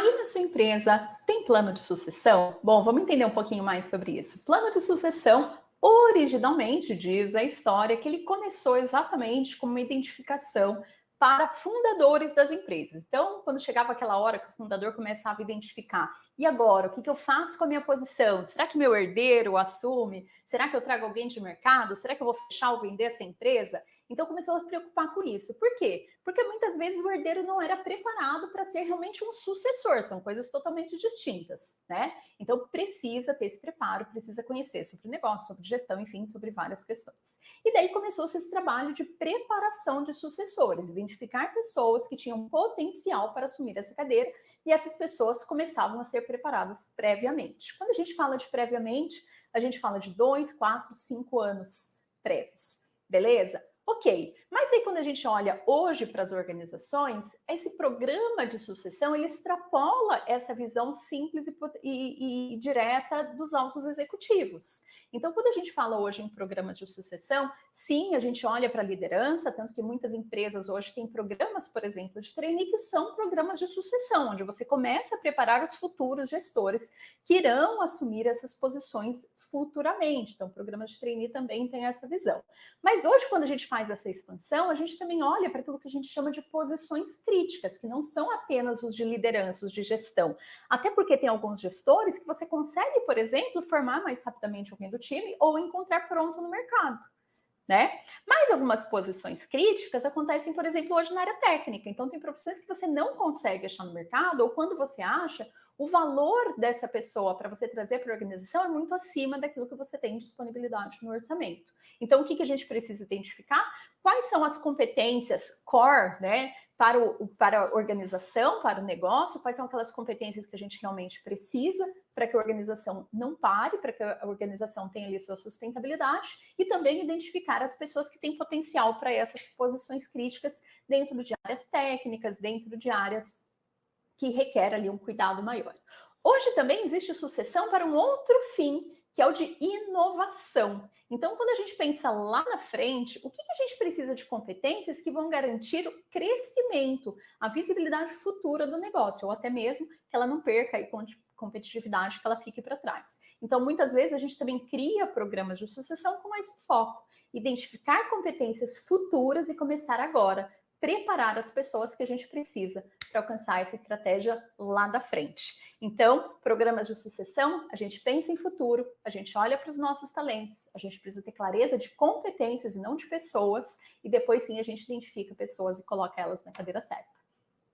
Aí na sua empresa tem plano de sucessão? Bom, vamos entender um pouquinho mais sobre isso. Plano de sucessão, originalmente, diz a história que ele começou exatamente como uma identificação para fundadores das empresas. Então, quando chegava aquela hora que o fundador começava a identificar, e agora, o que eu faço com a minha posição? Será que meu herdeiro assume? Será que eu trago alguém de mercado? Será que eu vou fechar ou vender essa empresa? Então começou a se preocupar com isso. Por quê? Porque muitas vezes o herdeiro não era preparado para ser realmente um sucessor, são coisas totalmente distintas, né? Então precisa ter esse preparo, precisa conhecer sobre o negócio, sobre gestão, enfim, sobre várias questões. E daí começou-se esse trabalho de preparação de sucessores, identificar pessoas que tinham potencial para assumir essa cadeira, e essas pessoas começavam a ser preparadas previamente. Quando a gente fala de previamente, a gente fala de 2, 4, 5 anos prévios, beleza? Ok, mas daí quando a gente olha hoje para as organizações, esse programa de sucessão, ele extrapola essa visão simples e direta dos altos executivos. Então, quando a gente fala hoje em programas de sucessão, sim, a gente olha para a liderança, tanto que muitas empresas hoje têm programas, por exemplo, de trainee, que são programas de sucessão, onde você começa a preparar os futuros gestores que irão assumir essas posições futuramente. Então, programas de trainee também têm essa visão. Mas hoje, quando a gente faz essa expansão, a gente também olha para aquilo que a gente chama de posições críticas, que não são apenas os de liderança, os de gestão. Até porque tem alguns gestores que você consegue, por exemplo, formar mais rapidamente alguém do time ou encontrar pronto no mercado, né? Mas algumas posições críticas acontecem, por exemplo, hoje na área técnica. Então, tem profissões que você não consegue achar no mercado, ou quando você acha, o valor dessa pessoa para você trazer para a organização é muito acima daquilo que você tem disponibilidade no orçamento. Então, o que a gente precisa identificar? Quais são as competências core, né, para a organização, para o negócio? Quais são aquelas competências que a gente realmente precisa para que a organização não pare, para que a organização tenha ali sua sustentabilidade, e também identificar as pessoas que têm potencial para essas posições críticas dentro de áreas técnicas, dentro de áreas que requer ali um cuidado maior. Hoje também existe sucessão para um outro fim, que é o de inovação. Então, quando a gente pensa lá na frente, o que a gente precisa de competências que vão garantir o crescimento, a visibilidade futura do negócio, ou até mesmo que ela não perca a competitividade, que ela fique para trás. Então, muitas vezes a gente também cria programas de sucessão com esse foco, identificar competências futuras e começar agora, preparar as pessoas que a gente precisa para alcançar essa estratégia lá da frente. Então, programas de sucessão, a gente pensa em futuro, a gente olha para os nossos talentos, a gente precisa ter clareza de competências e não de pessoas, e depois sim a gente identifica pessoas e coloca elas na cadeira certa.